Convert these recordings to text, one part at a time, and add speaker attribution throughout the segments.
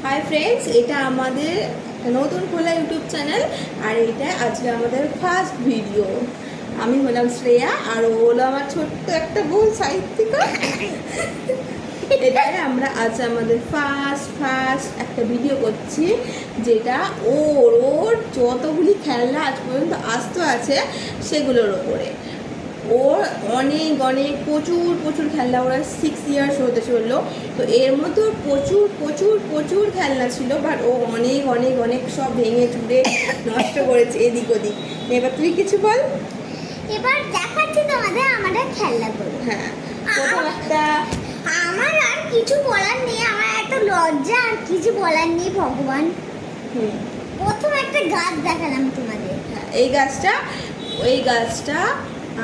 Speaker 1: Hi friends, এটা আমাদের নতুন খোলা ইউটিউব চ্যানেল আর এটা আজকে আমাদের ফার্স্ট ভিডিও। আমি হলাম শ্রেয়া আর ও হলো আমার ছোট্ট একটা বোন সাহিত্যিকা। এটাই আমরা আজ আমাদের ফার্স্ট একটা ভিডিও করছি, যেটা ওর যতগুলি খেলনা আজ পর্যন্ত আসতে আছে সেগুলোর ওপরে। ওর অনেক প্রচুর খেলনা, ওরা 6 ইয়ার্স হতে চললো। তো এর মধ্যে প্রচুর খেলনা ছিল, বাট ও অনেক সব ভেঙে চুড়ে নষ্ট করেছে এদিক ওদিক। এবার তুই কিছু বল।
Speaker 2: এবার দেখাচ্ছি তোমাদের আমাদের খেলনাগুলো।
Speaker 1: হ্যাঁ, প্রথম একটা
Speaker 2: আমার আর কিছু বলার নেই, আমার এত লজ্জা আর কিছু বলার নেই ভগবান। প্রথম একটা গাছ দেখালাম তোমাদের।
Speaker 1: এই গাছটা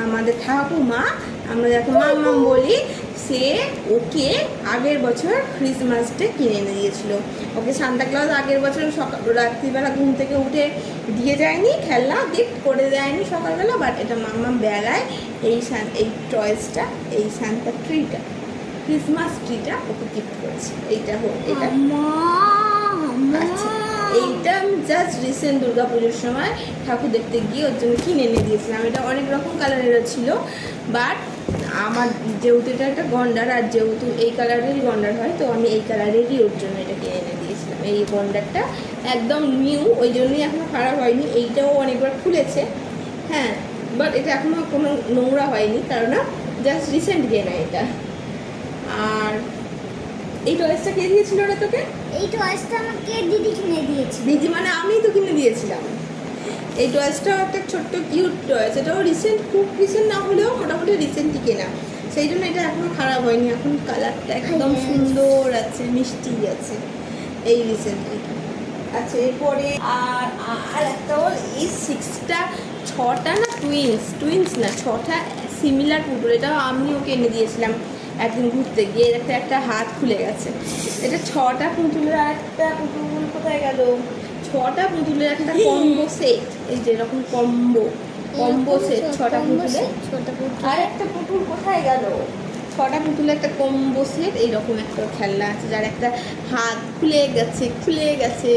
Speaker 1: আমাদের ঠাকুমা, আমরা যাকে মাম্মাম বলি, সে ওকে আগের বছর ক্রিসমাসে কিনে এনে দিয়েছিল। ওকে সান্তা ক্লজ আগের বছর রাত্রিবেলা ঘুম থেকে উঠে দিয়ে যায়নি, খেলনা গিফট করে দেয়নি সকালবেলা, বাট এটা মাম্মাম বেলায় এই টয়েসটা, এই সান্তা ট্রিটা, ক্রিসমাস ট্রিটা ওকে গিফট করেছে। এইটা আচ্ছা, এইটা আমি জাস্ট রিসেন্ট দুর্গাপুজোর সময় ঠাকুর দেখতে গিয়ে ওর জন্য কিনে এনে দিয়েছিলাম। এটা অনেক রকম কালারেরও ছিল, বাট আমার যেহেতু এটা একটা গন্ডার আর যেহেতু এই কালারেরই গন্ডার হয়, তো আমি এই কালারেরই ওর জন্য এটা কিনে এনে দিয়েছিলাম। এই গন্ডারটা একদম নিউ, ওই জন্যই এখনও খারাপ হয়নি। এইটাও অনেকবার খুলেছে, হ্যাঁ, বাট এটা এখনও কোনো নোংরা হয়নি, কারণ জাস্ট রিসেন্ট কেনা এটা। আর এই টয়েসটা কে দিয়েছিল রে তোকে?
Speaker 2: এই টয়েসটা আমাকে দিদি কিনে দিয়েছে।
Speaker 1: দিদি মানে আমিই তো কিনে দিয়েছিলাম। এই টয়েসটাও একটা ছোট্ট কিউট টয়েস, এটাও রিসেন্ট, খুব রিসেন্ট না হলেও মোটামুটি রিসেন্টই কেনা, সেই জন্য এটা এখনও খারাপ হয়নি। এখন কালারটা একদম সুন্দর আছে, মিষ্টি আছে, এই রিসেন্টলি। আচ্ছা, এরপরে আর একটা এই 6টা না টুইন্স না 6টা সিমিলার পুতুল, এটাও আমি ওকে এনে দিয়েছিলাম একদিন ঘুরতে গিয়ে। একটা হাত খুলে গেছে। এটা 6টা পুতুলের আর একটা পুতুল কোথায় গেল? 6টা পুতুলের একটা কম্বো সেট, এই যে এরকম কম্বো সেট 6টা পুতুলের। আর একটা পুতুল কোথায় গেল? 6টা পুতুলের একটা কম্বো সেট, এইরকম একটা খেলনা আছে যার একটা হাত খুলে গেছে।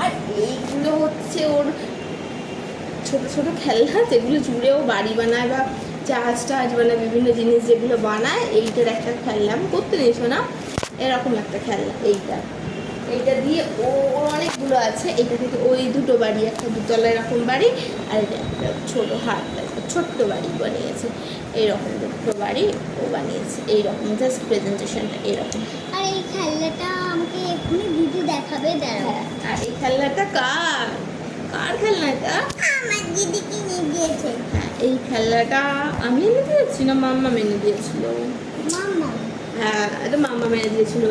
Speaker 1: আর এইগুলো হচ্ছে ওর ছোট খেলনা, যেগুলো জুড়েও বাড়ি বানায় বা জাহাজ বানায়, বিভিন্ন জিনিস যেগুলো বানায়। এইটার একটা খেলনা আমি করতে নিয়েছো না, এরকম একটা খেলনা। এইটা দিয়ে ওর অনেকগুলো আছে। এইটা থেকে ওই দুটো বাড়ি, একটা দুতলা এরকম বাড়ি, আর এটা একটা ছোট্ট বাড়ি বানিয়েছে। এইরকম দুটো বাড়ি ও বানিয়েছে, এইরকম জাস্ট প্রেজেন্টেশনটা এইরকম।
Speaker 2: আর এই খেলনাটা আমাকে এখনই দিদি দেখাবে, দাঁড়াও।
Speaker 1: আর এই খেলনাটা কার খেলনা? এটা
Speaker 2: আমার দিদি কিনে দিয়েছে।
Speaker 1: হ্যাঁ, এই খেলনাটা আমি এনে দিয়েছি না মাম্মা এনে দিয়েছিল?
Speaker 2: মাম্মা।
Speaker 1: হ্যাঁ, এটা মাম্মা এনে দিয়েছিল।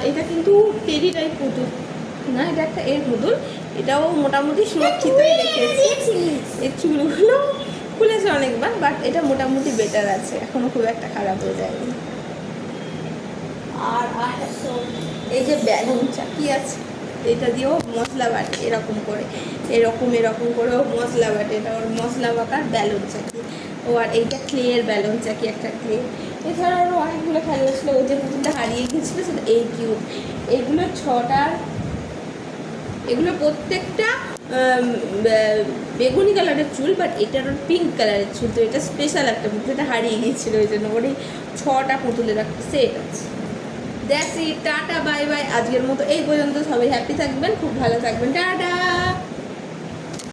Speaker 1: এটা কিন্তু টেডি টাইপ পুতুল না, এটা একটা এর পুতুল। এটাও মোটামুটি সুরক্ষিতই রেখেছি। এর চুলগুলো খুলেছে অনেকবার, বাট এটা মোটামুটি বেটার আছে, এখনো খুব একটা খারাপ হয়ে যায়নি। আর এই যে বেলুন চাকি আছে, এটা দিয়েও মশলা বাটে, এরকম করে ও মশলা বাটে। এটা ওর মশলা বাটার বেলুন চাকি। ও আর এইটা ক্লের বেলুন চাকি, একটা ক্লে। এছাড়া আরও অনেকগুলো খেলনা ছিল। ও যে পুতুলটা হারিয়ে গিয়েছিলো সেটা এই কিউব। এগুলো 6টা, এগুলো প্রত্যেকটা বেগুনি কালারের চুল, বাট এটার ওর পিঙ্ক কালারের চুল। তো এটা স্পেশাল একটা পুতুল, এটা হারিয়ে গিয়েছিলো, ওই জন্য ওর এই 6টা পুতুলের একটা সেট আছে। That's it, tata bye bye. আজকের মতো এই পর্যন্ত। সবাই হ্যাপি থাকবেন, খুব ভালো থাকবেন, টাটা।